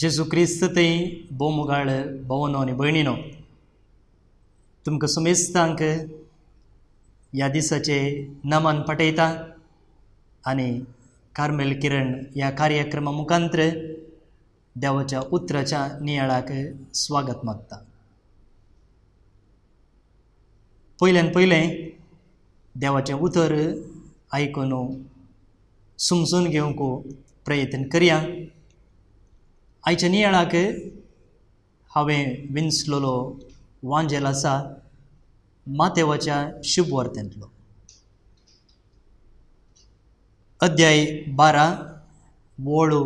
जेजू क्रिस्त ते बोमुगाळ भवनो आनी भयणीनो, तुमकां सुमेस्तांक ह्या दिसाचे नमन पटयता आनी कार्मेल किरण ह्या कार्यक्रमा मुखांतर देवाच्या उतराच्या नियाळाक स्वागत मागता. पयल्यान पयलें देवाचें उतर आयकून समजून घेवंक प्रयत्न करया. आयच्या नियाळाक हांवें विंचलोलो वांजेल आसा मातेवाच्या शुभ वार्तेंतलो. अध्याय 12 वळू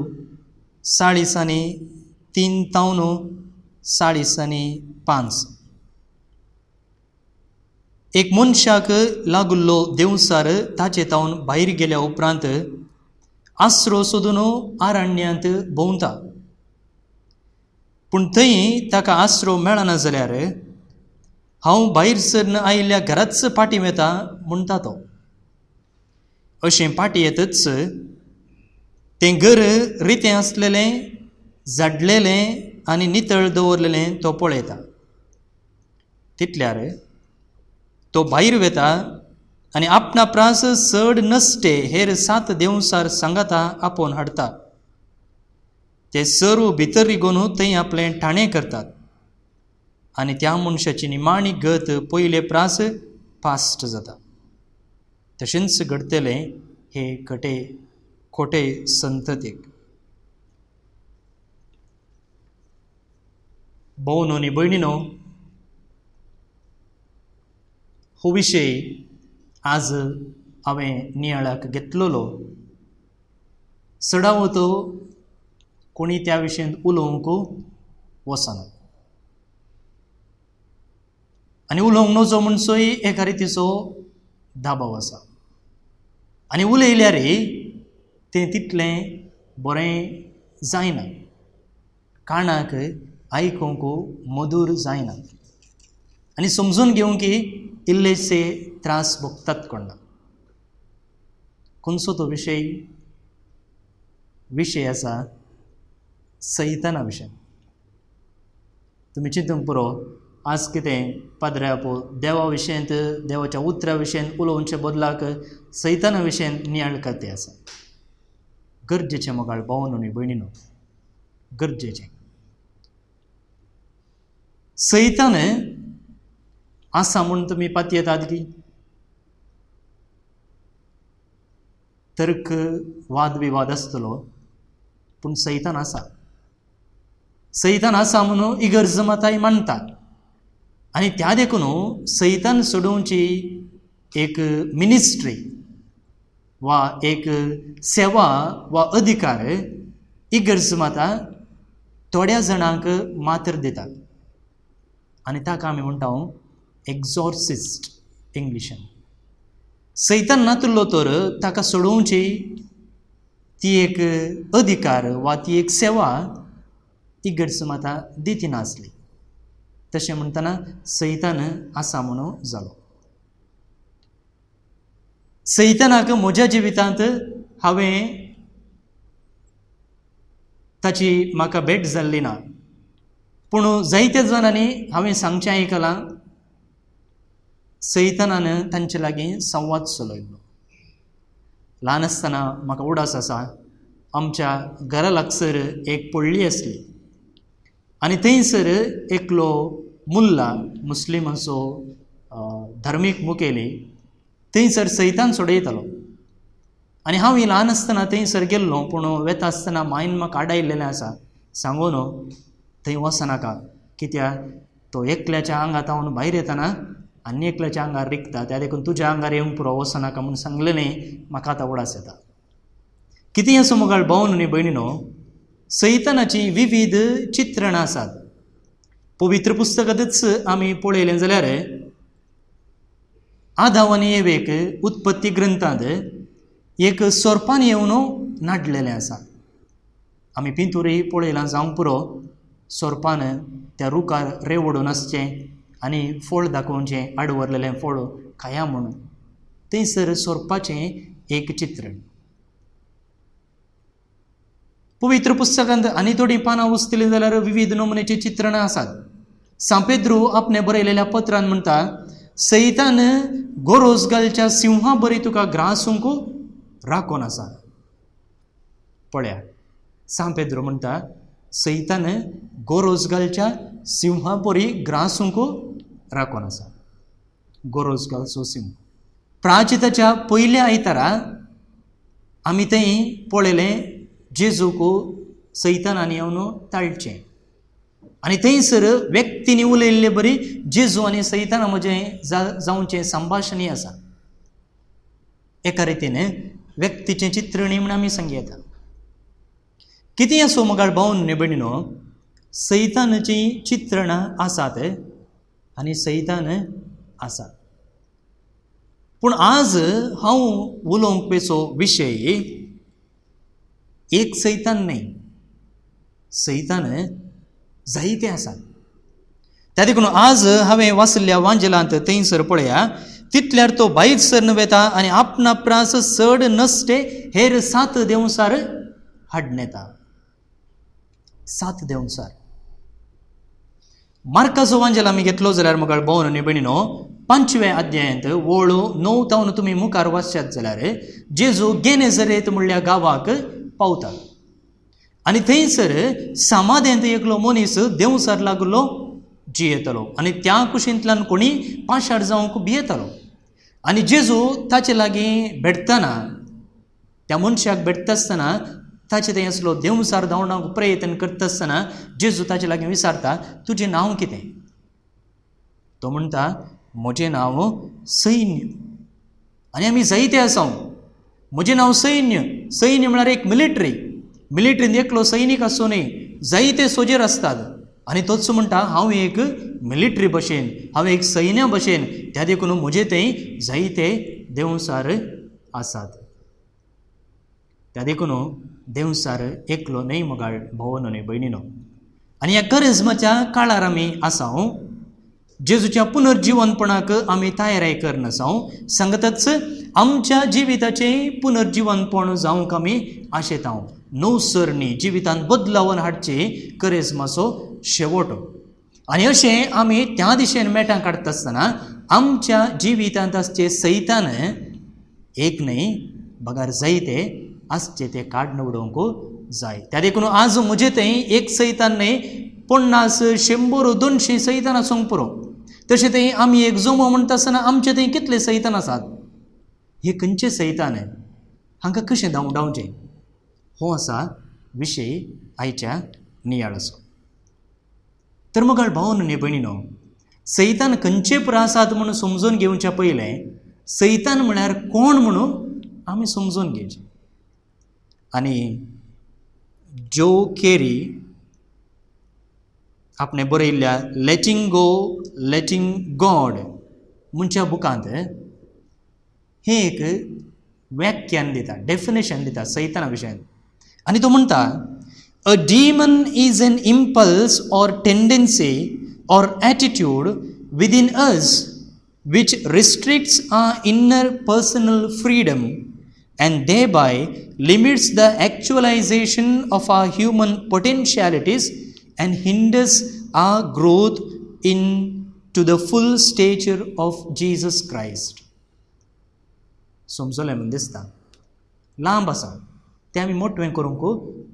40 तावन 40 एक मनशाक लागुल्लो देवसार ताचे तावन भायर गेल्या उपरांत आसरो सोदून आरण्यांत भोंवता. पूण थंय ताका आसरो मेळना जाल्यार हांव भायर सरन आयिल्ल्या घराच पाटी येता म्हणटा तो. अशें पाटी येतच तें घर रितें आसलेलें, जाडलेलें आनी नितळ दवरलेलें तो पळयता. तितल्यार तो भायर वेता आनी आपणा प्रास चड नसटे हेर 7 देवसार सांगाता आपोवन हाडटा. ते सर्व भितर रिगून थंय आपलें ठाणें करतात आनी त्या मनशाची निमाणी गत पयले प्रास फास्ट जाता. तशेंच घडतलें हे खोटे संततीक. भवनो आनी भयणीनो, हो विशय आज हांवें नियाळाक घेतलोलो. सडावतो कोणी त्या विशयान उलोवंक वचना आनी उलोवंक नजो म्हणसोय एका रितीचो दाबाव आसा. आनी उलयल्यार तें तितलें बरें जायना, कानाक आयकूंक मधूर जायना आनी समजून घेवंक इल्लेशे त्रास भोगतात कोणा. खंयचो तो विशय आसा सैताना विशय. तुमी चिंतूंक पुरो, आज कितें पाद्र्या देवा विशयंत, देवाच्या उतरा विशयंत उलोवचे बदलाक सैताना विशयंत नियाळ करते आसा. गरजेचें मोगाळ भवनो आनी भयणीनो, गरजेचें. सैतान आसा म्हूण तुमी पातयेतात की? तर्क वाद विवाद आसतलो, पूण सैतान आसा. सैतान आसा म्हणून इगर्ज माताय मानतात आनी त्या देखून सैतान सोडोवची एक मिनिस्ट्री वा एक सेवा वा अधिकार इगर्ज माता थोड्या जाणांक मात्र दितात आनी ताका आमी म्हणटा एक्झॉर्सिस्ट इंग्लिशान. सैतान नातुरलो तर ताका सोडोवची ती एक अधिकार वा ती एक सेवा इगर्ज माता दिती नासली. तशें म्हणटना सैतान आसा म्हणून जालो. सैतानाक म्हज्या जिवितांत हांवें ताची म्हाका भेट जाल्ली ना, पूण जायत्या जाणांनी हांवें सांगचें आयकलां सैतानान तांचे लागीं संवाद चलयल्लो. ल्हान आसतना म्हाका उडास आसा, आमच्या घरा लागसर एक पडली आसली आनी थंयसर एकलो मुल्ला, मुस्लीम असो धार्मीक मुखेली, थंयसर सैतान सोडयतालो. आनी हांव ल्हान आसतना थंयसर गेल्लो, पूण वेता आसतना मायन म्हाका आडायिल्लें आसा, सांगून थंय वचनाका, कित्याक तो एकल्याच्या आंगात हांव भायर येतना आनी एकल्याच्या आंगार रिकता, त्या देखून तुज्या आंगार येवंक पुरो वचनाका म्हूण सांगलेलें. म्हाका आतां उडास येता. कितें असो मोगाळ भवनो आनी भयणीनो, सैतानाची विविध चित्रणां आसात. पवित्र पुस्तकांतच आमी पळयलें जाल्यार आदाम आनी एवेक उत्पत्ती ग्रंथांत एक सोरपान येवन नाडलेलें आसा. आमी पिंतूरय पळयलां जावंक पुरो. सोरपान त्या रुखार रेवडून आसचें आनी फळ दाखोवचें, आडवरलेलें फळ खाया म्हणून. थंयसर सोरपाचें एक चित्रण. पवित्र पुस्तकांत आनी थोडी पानां उस्तली जाल्यार विविध नमुन्याची चित्रणां आसात. सांपेद्रू आपणे बरयलेल्या पत्रांत म्हणटा, सैतान गोरोजगालच्या सिंहा बरी तुका ग्रासूंक राखून आसा. पळया, सांपेद्रू म्हणटा सैतान गोरोजगालच्या सिंहा बरी ग्रासूंक राखून आसा. गोरोजगालचो सिंह. प्राचिताच्या पयल्या आयतारा आमी थंय पळयलें जेजूक सैतानान येवन ताळचें. आनी थंयसर व्यक्तींनी उलयल्ले बरी जेजू आनी सैताना मजें जावचें संभाशणी आसा. एका रितीन व्यक्तीचें चित्रण म्हण आमी सांगूं येता. कितें आसूं मोगाळ भावन भयणीनो, सैतानाची चित्रणां आसात आनी सैतान आसात. पूण आज हांव उलोवंक वेचो विशय एक सैतान न्ही, सैतान जायते आसात. त्या देखून आज हांवें वाचल्ल्या वांजेलांत थंयसर पळया, तितल्यार तो भायर सरन वेता आनी आपणा प्रास चड नसते हेर 7 देंवसार हाडून येता. 7 देंवसार. मार्काचो वांजेल आमी घेतलो जाल्यार मोगाळ भावन आनी भयणीनो, 5व्या अध्यायांत वळू 9 तावन तुमी मुखार वाचशात जाल्यार जेजू गेनेझारेत म्हणल्या गांवाक पावता. आनी थंयसर समाधेंत एकलो मनीस देंवसार लागलो जियेतलो आनी त्या कुशींतल्यान कोणी पाशार जावंक भियेतालो. आनी जेजू ताचे लागीं भेटतना, त्या मनशाक भेटता आसतना ताचे थंय असलो देंवसार धांवडावंक प्रयत्न करता आसतना जेजू ताचे लागीं विचारता, तुजें नांव कितें? तो म्हणटा, म्हजें नांव सैन्य. आनी आमी जायते आसा. म्हजें नांव सैन्य. सैन्य म्हळ्यार एक मिलिटरींत एकलो सैनीक आसूं न्ही, जायते सोजेर आसतात. आनी तोच म्हणटा, हांव एक मिलिटरी भशेन, हांव एक सैन्या भशेन, त्या देखून म्हजे थंय जायते देंवसार आसात. त्या देखून देंवसार एकलो न्हय मोगाळ भावन आनी भयणीनो. आनी ह्या करिज्माच्या काळार आमी आसा. जेजूच्या पुनर्जीवनपणाक आमी तयारी करन आसा. सांगताच आमच्या जिविताचें पुनर्जीवनपण जावंक आमी आशेता. नवसरणी जिवितांत बदलावन हाडची करिज्माचो शेवट. आनी अशें आमी त्या दिशेन मेटां काडटा आसतना आमच्या जिवितांत आसचे सैतान एक न्हय बगार जायते आसचे ते काडून उडोवंक जाय. त्या देखून आज म्हजे थंय एक सैतान न्हय, 50, 100, 200 सैतान आसूंक पुरो. तशें थंय आमी एक जोमो म्हणटा आसतना आमचे थंय कितले सैतान आसात. हे खंयचे सैतान, हांकां कशें धांवडावचें, हो आसा विशय आयच्या नियाळाचो. तर मोगाळ भावन आनी भयणीनो, सैतान खंयचे पुरो आसात म्हणून समजून घेवच्या पयलें सैतान म्हळ्यार कोण म्हणून आमी समजून घेवचें. आनी जो केरी आपणे बरयल्ल्या लेटिंग गो लेटिंग गॉड म्हणच्या बुकांत हे एक व्याख्यान दिता, डेफिनेशन दिता सैताना विशयान. आनी तो म्हणटा, a demon is an impulse or tendency or attitude within us which restricts our inner personal freedom and thereby limits the actualization of our human potentialities and hinders our growth into the full stature of Jesus Christ. समजले म्हण दिसता. लांब आसा ते आमी मोठवें करूंक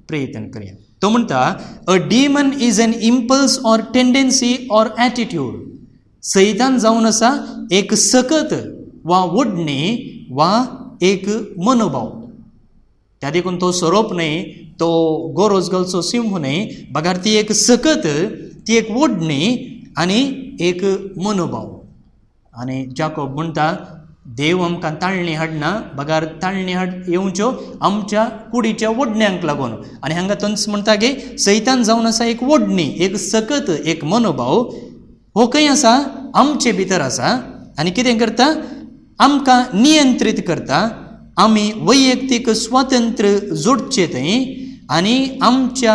प्रयत्न करया. तो म्हणटा, a demon is an impulse or tendency or attitude. सैतान जावन आसा एक सकत वा ओडणी वा एक मनोभाव. त्या देखून तो सोरोप न्हय, तो गोरोजगालचो सिंह न्हय, बगार ती एक सकत, ती एक ओडणी आनी एक मनोभाव. आनी जाकोब म्हणटा, देव आमकां ताळणी हाडना, बगार ताळणी येवच्यो आमच्या कुडीच्या ओडण्यांक लागून. आनी हांगा तंच म्हणटा की सैतान जावन आसा एक ओडणी, एक सकत, एक मनोभाव. हो खंय आसा, आमचे भितर आसा. आनी कितें करता, आमकां नियंत्रीत करता. आमी वैयक्तीक स्वातंत्र्य जोडचे थंय आनी आमच्या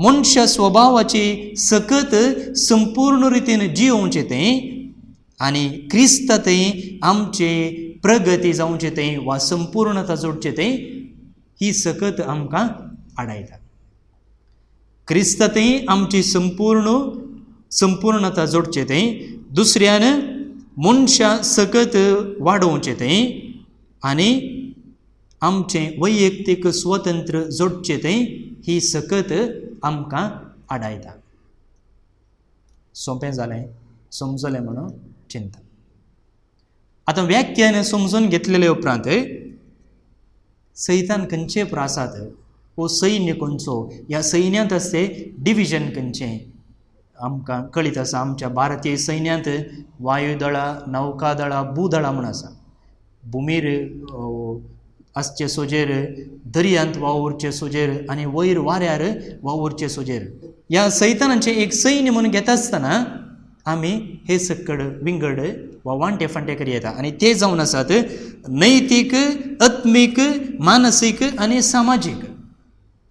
मनशा स्वभावाची सकत संपूर्ण रितीन जियोवचे थंय आनी क्रिस्त थंय आमचे प्रगती जावचे थंय वा संपूर्णता जोडचे थंय ही सकत आमकां आडायता. क्रिस्तांतय आमची संपूर्णता जोडचे थंय, दुसऱ्यान मनशा सकत वाडोवचें थंय आनी आमचें वैयक्तीक स्वतंत्र जोडचें थंय ही सकत आमकां आडायता. सोंपें जालें, समजलें म्हणून चिंता. आतां व्याख्यान समजून घेतलेले उपरांत सैतान खंयचे प्रासात वो सैन्य खंयचो, ह्या सैन्यांत आसते डिविजन खंयचें आमकां कळीत आसा. आमच्या भारतीय सैन्यांत वायुदळां, नौकादळां, भूदळां म्हूण आसा. भुमीर आसचे सोजेर, दर्यांत वावुरचे सोजेर आनी वयर वाऱ्यार वावुरचे सोजेर. ह्या सैतानाचें एक सैन्य म्हणून घेता आसतना आमी हे सकड विंगड वा वांटे फांटे करी येता. आनी ते जावन आसात नैतीक, आत्मीक, मानसीक आनी सामाजीक.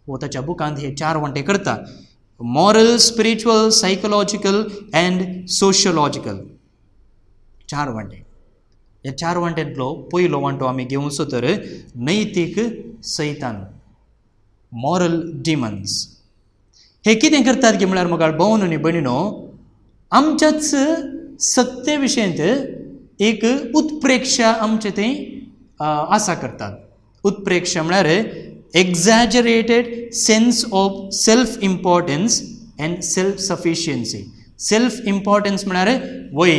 वो ताच्या बुकांत हे 4 वांटे करता. Moral, spiritual, psychological and sociological. 4 वांटे. ह्या 4 वांट्यांतलो पयलो वांटो आमी घेवचो तर नैतीक सैतान, मॉरल डिमन्स. हे कितें करतात की म्हळ्यार मुखार भावन आनी भयणीनो, आमच्याच सत्ते विशयंत एक उत्प्रेक्षा आमचे थंय आसा करतात. उत्प्रेक्षा म्हळ्यार exaggerated sense of self importance and self sufficiency. Self importance म्हळ्यार वय,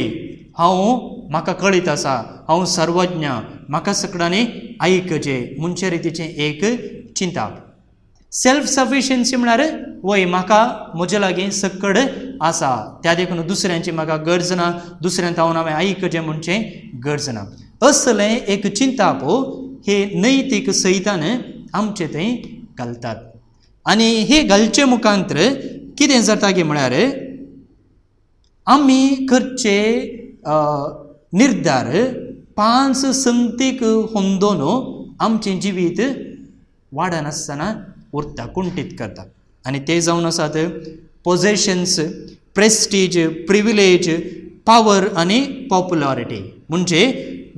हांव म्हाका कळीत आसा, हांव सर्वज्ञ, म्हाका सगळ्यांनी आयकचें म्हणचे रितीचें एक चिंता. सेल्फ सफिशियन्सी म्हळ्यार वय, म्हाका म्हजे लागीं सकड आसा, त्या देखून दुसऱ्यांची म्हाका गरज ना, दुसऱ्यांत हांव हांवें आयकचें म्हणचें गरज ना. असलें एक चिंताप हे नैतीक सैतान आमचे थंय घालतात. आनी हे घालचे मुखांतर कितें जाता की म्हळ्यार आमी करचे निर्धार 5 संगतीक होंदोन आमचें जिवीत वाडनासतना उरता, कुंठीत करता. आनी ते जावन आसात पोजेशन्स, प्रेस्टीज, प्रिविलेज, पावर आनी पॉप्युलॅरिटी. म्हणजे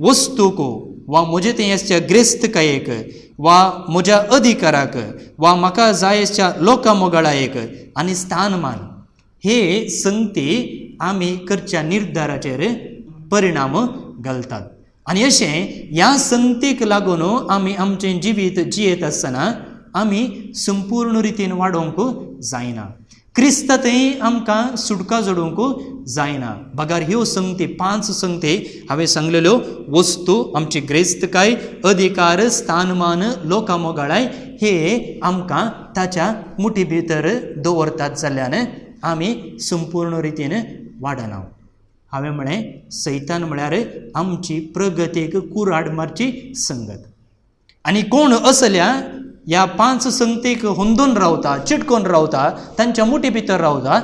वस्तूक वा म्हजे थंय आसच्या ग्रेस्तकायेक वा म्हज्या अधिकाराक वा म्हाका जाय आसच्या लोकांमोगाळायेक आनी स्थानमान, हे संगती आमी करच्या निर्धाराचेर परिणाम घालतात. आनी अशें ह्या संगतीक लागून आमी आमचें जिवीत जियेत आसतना आमी संपूर्ण रितीन वाडोवंक जायना. क्रिस्तांतय आमकां सुटका जोडूंक जायना. बगार ह्यो संगती 5 संगती हांवें सांगलेल्यो, वस्तू, आमची ग्रेस्तकाय, अधिकार, स्थानमान, लोकांमोगाळाय, हे आमकां ताच्या मुठी भितर दवरतात जाल्यार आमी संपूर्ण रितीन वाडना. हांवें म्हळें सैतान म्हळ्यार आमची प्रगतीक कुराड मारची संगत. आनी कोण असल्या ह्या 5 संगतीक होंदून रावता, चिटकोन रावता, तांच्या मुठी भितर रावता,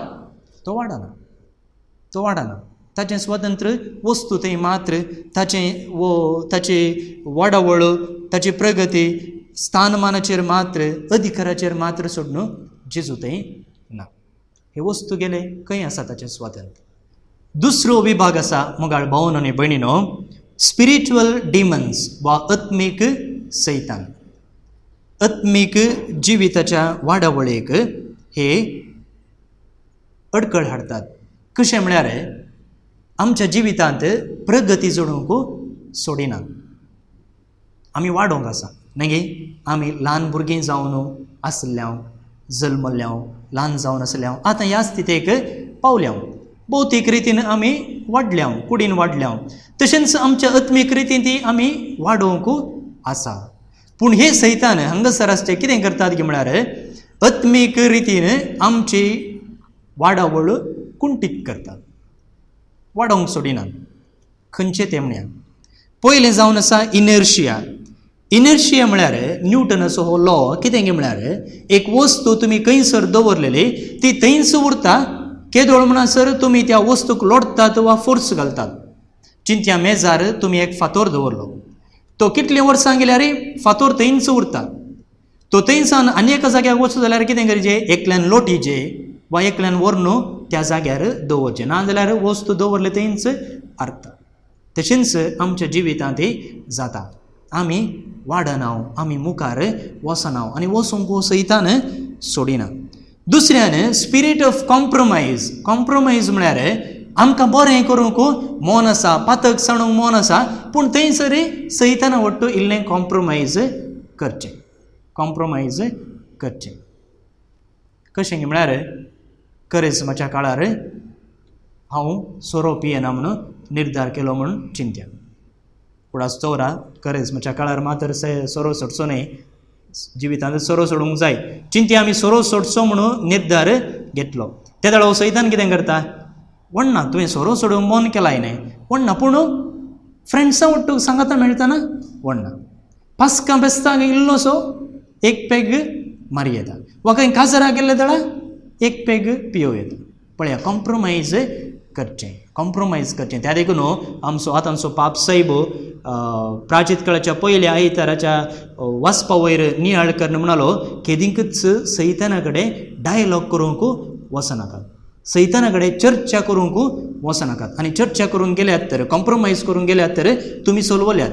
तो वाडना. ताचें स्वतंत्र वस्तू थंय मात्र ताची वाडावळ, ताची प्रगती स्थानमानाचेर मात्र, अधिकाराचेर मात्र सोडून जेजू थंय ना. हे वस्तू गेले खंय आसा ताचें स्वातंत्र्य. दुसरो विभाग आसा मोगाळ भावन आनी भयणीनो, स्पिरिच्युअल डिमन्स वा आत्मीक सैतान. आत्मीक जिविताच्या वाडावळेक हे अडखळ हाडतात. कशें म्हळ्यार आमच्या जिवितांत प्रगती जोडूंक सोडिना. आमी वाडोंक आसा न्ही. आमी ल्हान भुरगीं जावन आसल्यां, जल्मल्ल्या, ल्हान जावन आसल्यां, आतां ह्या स्थितीक पावल्या. भौतीक रितीन आमी वाडल्या, कुडीन वाडल्या. तशेंच आमच्या आत्मीक रितीन ती आमी वाडोवंक आसा. पूण हे सैतान हांगासर आसचे कितें करतात की म्हळ्यार आत्मीक रितीन आमची वाडावळ कुंठीत करतात, वाडोवंक सोडिनात. खंयचे ते म्हळ्यार पयलें जावन आसा इनर्शिया. इनर्शिया म्हळ्यार न्यूटनाचो हो लॉ. कितें गे म्हळ्यार एक वस्तू तुमी खंयसर दवरलेली ती थंयच उरता, केदोळ म्हणसर तुमी त्या वस्तूक लोटतात वा फोर्स घालतात. चिंत्या मेजार तुमी एक फातोर दवरलो, तो कितले वर्सां गेल्यार फातोर थंयच उरता. तो थंयसान आनी एका जाग्यार वचूं जाल्यार कितें करचें, एकल्यान लोटयचें वा एकल्यान व्हरून त्या जाग्यार दवरचें, ना जाल्यार वस्तू दवरले थंयच आरता. तशेंच आमच्या जिवितांत जाता. आमी वाडनाव, आमी मुखार वसनाव आनी वचूंक हो सैतान सोडिना. दुसऱ्यान स्पिरीट ऑफ कॉम्प्रोमायज. कॉम्प्रोमायज म्हळ्यार आमकां बरें करूंक मोन आसा, पातक सांडूंक मोन आसा, पूण थंयसर सैताना वट्टू इल्लें कॉम्प्रोमायज करचें. कॉम्प्रोमायज करचें कशें म्हळ्यार करिस्माच्या काळार हांव सोरो पियेना म्हणून निर्धार केलो म्हणून चिंत्या. कुडास चोवरा करिस्माच्या काळार मात्र सोरो सोडचो न्हय, जिवितांत सोरो सोडूंक जाय. चिंत्या आमी सोरो सोडचो म्हणून निर्धार घेतलो. त्या वेळार सैतान कितें करता, वण्णा तुवें सोरो सोडूंक मोन केलाय न्हय, वण्णा पूण फ्रेंड्सां वट्टू सांगाता मेळटा ना, वण्णा पास्कां बेस्ताक इल्लोसो एक पेग मारी येता, वा खंय काजाराक गेल्ले जाल्यार एक पेग पियो येता. पळया कॉम्प्रोमायज करचें, कॉम्प्रोमायज करचें. त्या देखून आमचो आतांचो पाप साहेब प्राचीत काळाच्या पयल्या आयताराच्या वाचपा वयर नियाळ करना म्हणालो, केदींकच सैताना कडेन डायलॉग करूंक वचनाकात, सैताना कडेन चर्चा करूंक वचनाकात. आनी चर्चा करूंक गेल्यात तर, कॉम्प्रोमायज करूंक गेल्यात तर तुमी सोलवल्यात.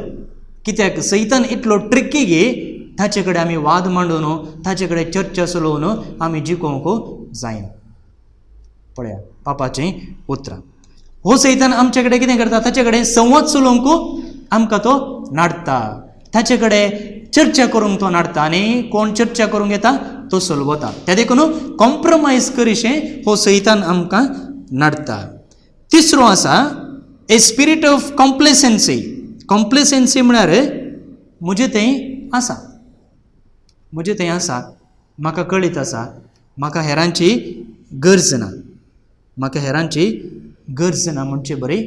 कित्याक सैतान इतलो ट्रिकी गे, ताचे कडेन आमी वाद मांडून, ताचे कडेन चर्चा चलोवन आमी जिखोवंक जायना. पळया पापाचें उतरां. हो सैतान आमचे कडेन कितें करता, ताचे कडेन संवाद चलोवंक आमकां तो नाडटा, ताचे कडेन चर्चा करूंक तो नाडटा, आनी कोण चर्चा करूंक येता तो सोलवता. त्या देखून कॉम्प्रोमायज करीशें हो सैतान आमकां नाडटा. तिसरो आसा ए स्पिरीट ऑफ कॉम्प्लेसन्सी. कॉम्प्लेसन्सी म्हळ्यार म्हजें तें आसा, म्हजें तें आसा, म्हाका कळीत आसा, म्हाका हेरांची गरज ना, म्हाका हेरांची गरज ना म्हणचे बरी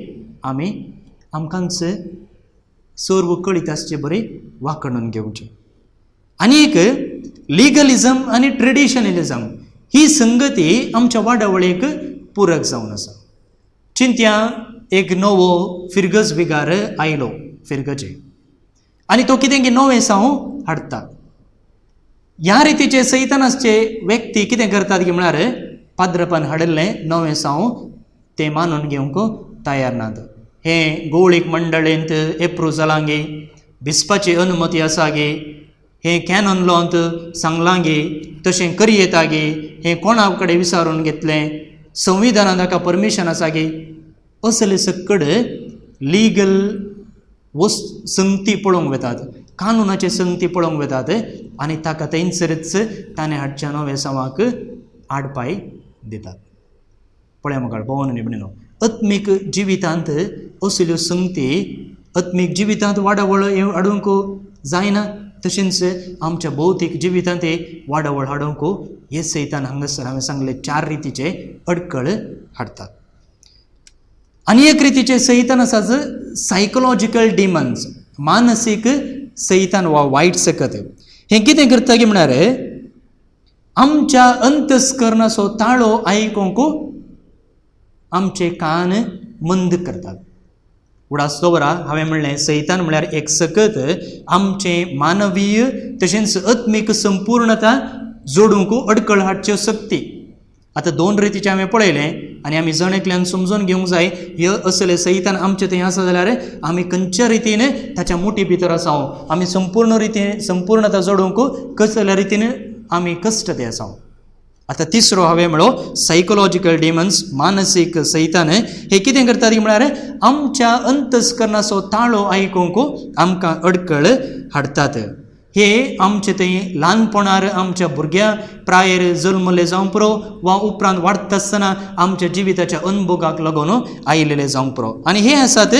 आमी आमकांच सर्व कळीत आसचे बरी वाकणून घेवचें. आनी एक लिगलिजम आनी ट्रेडिशनलिजम ही संगती आमच्या वाडावळेक पुरक जावन आसा. चिंत्या एक नवो फिरगज बिगार आयलो फिरगचे, आनी तो कितें की नवें साव हाडटा. ह्या रितीचे सैतानाचे व्यक्ती कितें करतात की म्हळ्यार पाद्रपण हाडिल्लें नवें साव ते मानून घेवंक तयार नात. हें गवळीक मंडळींत एप्रूव जालां गे, भिसपाची अनुमती आसा गे, हें कॅनन लॉंत सांगलां गे, तशें करी येता गे, हें कोणा कडेन विचारून घेतलें, संविधानान ताका परमिशन आसा गे, असले सकड लिगल संगती पळोवंक वेतात, कानुनाचे संगती पळोवंक वेतात, आनी ताका थंयसरच ताणें हाडच्या नव्या सावाक आडपाय दितात. पळया म्हाका भोवन निबणिनो, आत्मीक जिवितांत असल्यो संगती आत्मीक जिवितांत वाडावळ हाडूंक जायना. तशेंच आमच्या भौतीक जिवितांत वाडावळ हाडूंक हे सैतान हांगासर हांवें सांगले 4 रितीचे अडखळ हाडतात. आनी एक रितीचे सैतान आसा सायकोलॉजिकल डिमन्स, मानसीक सैतान वा वायट सकत. हें कितें करता की म्हळ्यार आमच्या अंतस्करणाचो ताळो आयकूंक आमचे कान मंद करतात. उडास दवरा, हांवें म्हणलें सैतान म्हळ्यार एक सकत आमचें मानवीय तशेंच आत्मीक संपूर्णता जोडूंक अडखळ हाडच्यो सक्ती. आतां 2 रितीचें हांवें पळयलें, आनी आमी जण एकल्यान समजून घेवंक जाय हे असले सैतान आमचे थंय आसा जाल्यार आमी खंयच्या रितीन ताच्या मुठी भितर आसाव, आमी संपूर्णता जोडूंक कसल्या रितीन आमी कश्ट ते आसाव. आतां तिसरो हांवें म्हणलो सायकोलॉजिकल डिमन्स, मानसीक सैतान. हे कितें करतात म्हळ्यार आमच्या अंतस्करणाचो ताळो आयकूंक आमकां अडखळ हाडतात. हे आमचे थंय ल्हानपणार आमच्या भुरग्या प्रायर जल्मले जावं पुरो, वा उपरांत वाडटा आसतना आमच्या जिविताच्या अनुभवाक लागून आयिल्ले जावंक पुरो. आनी हे आसात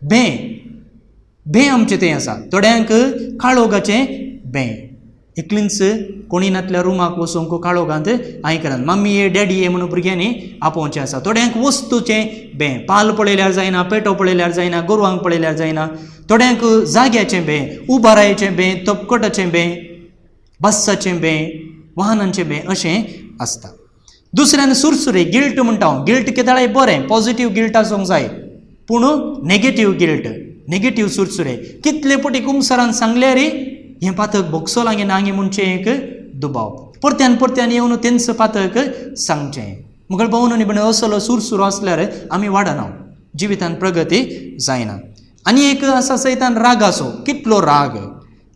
भें आमचे थंय आसा. थोड्यांक काळोगाचें भें, एकलींच कोणीनातल्या रुमाक वचूंक काळोगांत आयकनात. मम्मी ये डॅडी ये म्हणून भुरग्यांनी आपोवचें आसा. थोड्यांक वस्तूचें भें, पाल पळयल्यार जायना, पेटो पळयल्यार जायना, गोरवांक पळयल्यार जायना. थोड्यांक जाग्याचें भें, उबारायेचें भें, तपकटाचें भें, बस्साचें भें, वाहनांचें भें अशें आसता. दुसऱ्यान सुरसुरे गिल्ट म्हणटा हांव. गिल्ट केदाळे बरें, पॉझिटीव गिल्ट आसूंक जाय, पूण नेगेटीव गिल्ट, नेगेटीव सुरसुरे कितले पटी कुमसारान सांगल्यार हें पातक भोगसो लागे नांगे म्हणचे एक दुबाव. परत्यान येवन तेंच पातक सांगचें. मुगळ भोवन निबण असलो सुरसुरो आसल्यार आमी वाडना, जिवितांत प्रगती जायना. आनी एक आसा सैतान रागाचो, कितलो राग.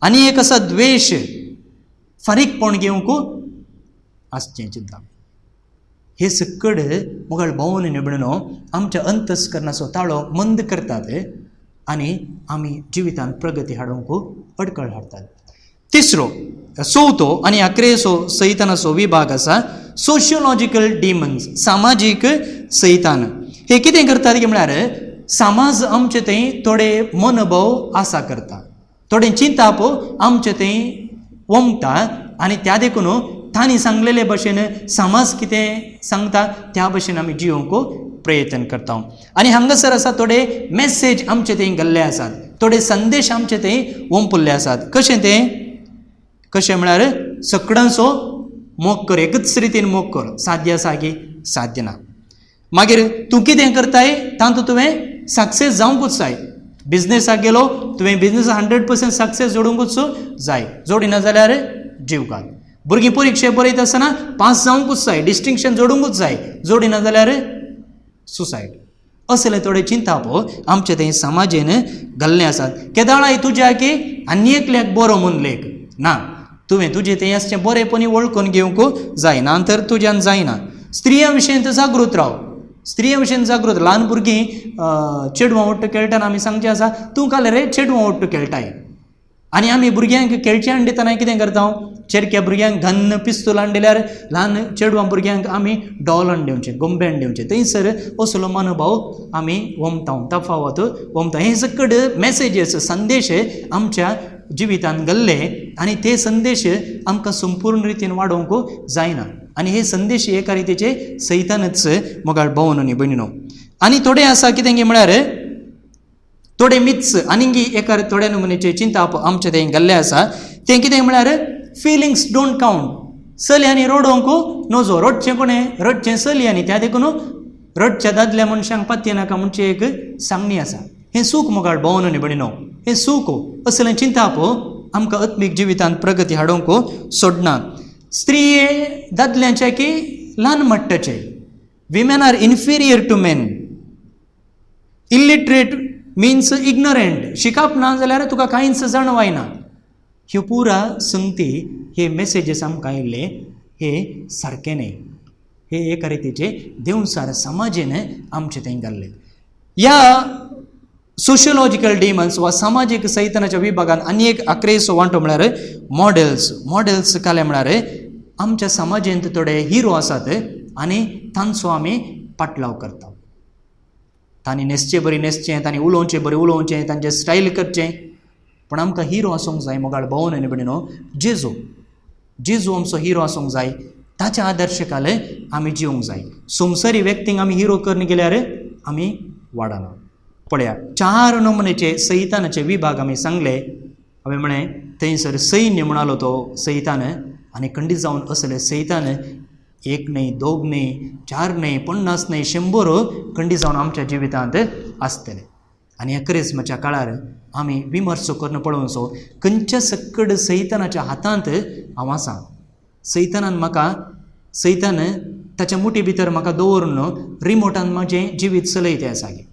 आनी एक आसा द्वेश, फारीकपण घेवंक आसचें चिंता. हे सकड मोगाळ भावन निबणनो आमच्या अंतस्करणाचो ताळो मंद करतात आनी आमी जिवितांत प्रगती हाडूंक अडखळ हाडटात. तिसरो, चवथो आनी अकरेचो सैतानाचो विभाग आसा सोशियोलॉजिकल डिमन्स, सामाजीक सैतान. हे कितें करतात की म्हळ्यार समाज आमचे थंय थोडे मनभव आसा करता, थोडे चिंताप आमचे थंय वमता आनी त्या देखून तांणी सांगलेले भशेन समाज कितें सांगता त्या भशेन आमी जिवंक प्रयत्न करता. आनी हांगासर आसा थोडे मॅसेज आमचे थंय घाल्ले आसात, थोडे संदेश आमचे थंय वंपुल्ले आसात. कशें तें? कशें म्हळ्यार सगळ्यांचो मोग कर, एकच रितीन मोग कर. साध्य आसा की साध्य ना. मागीर तूं कितें करताय तातूंत तुवें सक्सेस जावंकूच जाय. बिझनेसाक गेलो तुवें बिझनेसाक 100% सक्सेस जोडूंकूच जाय, जोडिना जाल्यार जीव घाल. भुरगीं परिक्षे बरयत आसतना पास जावंकूच जाय, डिस्टिंक्शन जोडूंकूच जाय, जोडिना जाल्यार सुसायड. असले थोडे चिंताप आमचे थंय समाजेन घाल्ले आसात. केदाळाय तुज्या की आनी एकल्याक बरो म्हूण लेख ना, तुवें तुजें तें आसचें बरेपणी वळखून घेवंक जाय, ना तर तुज्यान जायना. स्त्रिया विशयी जागृत राव, स्त्रिया विशयी जागृत. ल्हान भुरगीं चेडवां ओट्ट खेळटना आमी सांगचें आसा तूं काल रे चेडवां ओट्ट खेळटाय. आनी आमी भुरग्यांक खेळचें हाडून दितना कितें करता? चेरक्या भुरग्यांक घन्न पिस्तूल हाडून दिल्यार ल्हान चेडवां भुरग्यांक आमी डॉल हाडून दिवचें, गंबे हाडून दिवचें. थंयसर असलो मनोभाव आमी वमता, तफावत वमता. हे सकड मॅसेजीस, संदेश आमच्या जिवितांत घाल्ले आनी ते संदेश आमकां संपूर्ण रितीन वाडोवंक जायना. आनी हे संदेश एका रितीचे सैतानच मोगाळ भावन आनी भयणीनो. आनी थोडे आसा कितें गे म्हळ्यार थोडे मिथ्स आनी एका थोड्या नमुनेचे चिंताप आमचे थंय घाल्ले आसा. तें कितें म्हळ्यार फिलिंग्स डोंट कावंट. चलयांनी रडोवंक नजो, रडचें कोणें? रडचें चलयांनी. त्या देखून रडच्या दादल्या मनशांक पातये नाका म्हणचे एक सांगणी आसा. हें सूख मोगाळ भावन आनी भयणीनो, हें सूख असलें चिंताप आमकां आत्मीक जिवितांत प्रगती हाडोवंक सोडना. स्त्री दादल्यांचे की ल्हान मट्टाचे. Women are inferior to men. Illiterate means ignorant. शिकप ना जाल्यार तुका कांयच जाणवायना. ह्यो पुरा संगती, हे मॅसेजीस आमकां आयिल्ले हे सारके न्हय. हे एका रितीचे देवसार समाजेन आमचे थंय घाल्ले. ह्या सोशियोलॉजिकल डिमन्स वा सामाजीक सैतानाच्या विभागान आनी एक 11 वांटो म्हळ्यार मॉडेल्स. मॉडेल्स काले म्हळ्यार आमच्या समाजेंत थोडे हिरो आसात आनी तांचो आमी पाटलाव करता. तांणी न्हेसचें बरी न्हेसचें, तांणी उलोवचें बरें उलोवचें, तांचें स्टायल करचें. पण आमकां हिरो आसूंक जाय मोगाळ भावन आनी भयणीनो. जेजू आमचो हिरो आसूंक जाय. ताच्या आदर्शकाले आमी जिवंक जाय. संवसारी व्यक्तींक आमी हिरो करन गेल्यार आमी वाडना. पळया, 4 नमुनेचे सैतानाचे विभाग आमी सांगले. हांवें म्हळें थंयसर सैन्य म्हणलो तो सैतान. आनी खंडीत जावन असले सैतान 1 न्हय, 2 न्हय, 4 न्हय, 50 न्हय, 100 खंडीत जावन आमच्या जिवितांत आसतले. आनी ह्या क्रिस्मसच्या काळार आमी विमर्श करून पळोवचो खंयच्या सकड सैतानाच्या हातांत हांव आसां. सैतान ताच्या मुठी भितर म्हाका दवरून रिमोटान म्हजें जिवीत चलयतें आसा गे.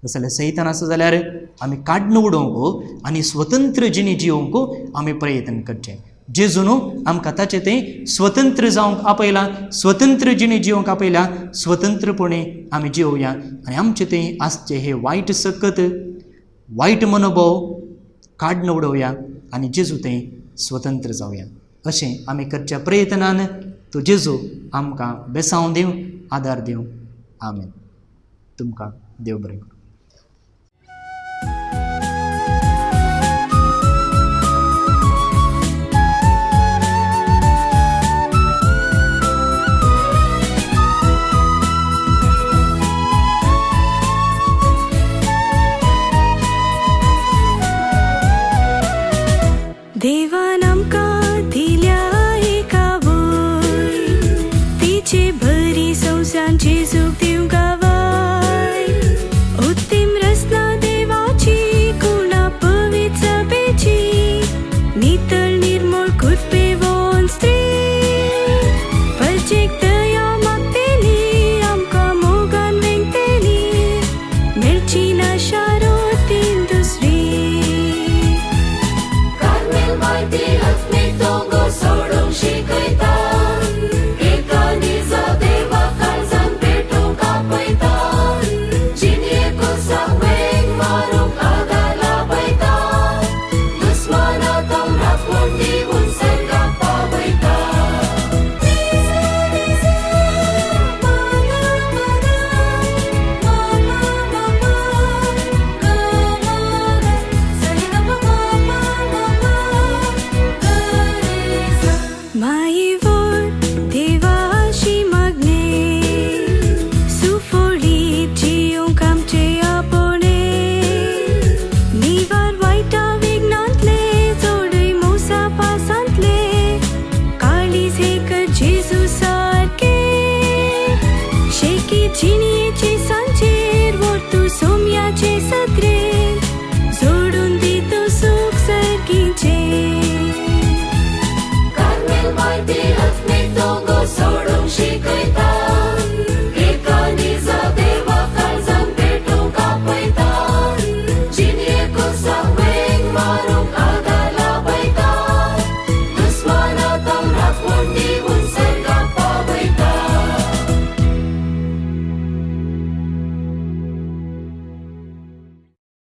जाल्यार सैतान आसा जाल्यार आमी काडून उडोवंक आनी स्वतंत्र जिणी जिवंक आमी प्रयत्न करचें. जेजून आमकां ताचें तें स्वतंत्र जावंक आपयलां, स्वतंत्र जिणी जिवंक आपयल्या. स्वतंत्रपणे आमी जिवया आनी आमचें तें आसचें हे वायट सकत, वायट मनोभाव काडून उडोवया आनी जेजू तें स्वतंत्र जावया. अशें आमी करच्या प्रयत्नान तो जेजू आमकां बेसांव दिवं, आदार दिवं. आमेन. तुमकां देव बरें करूं.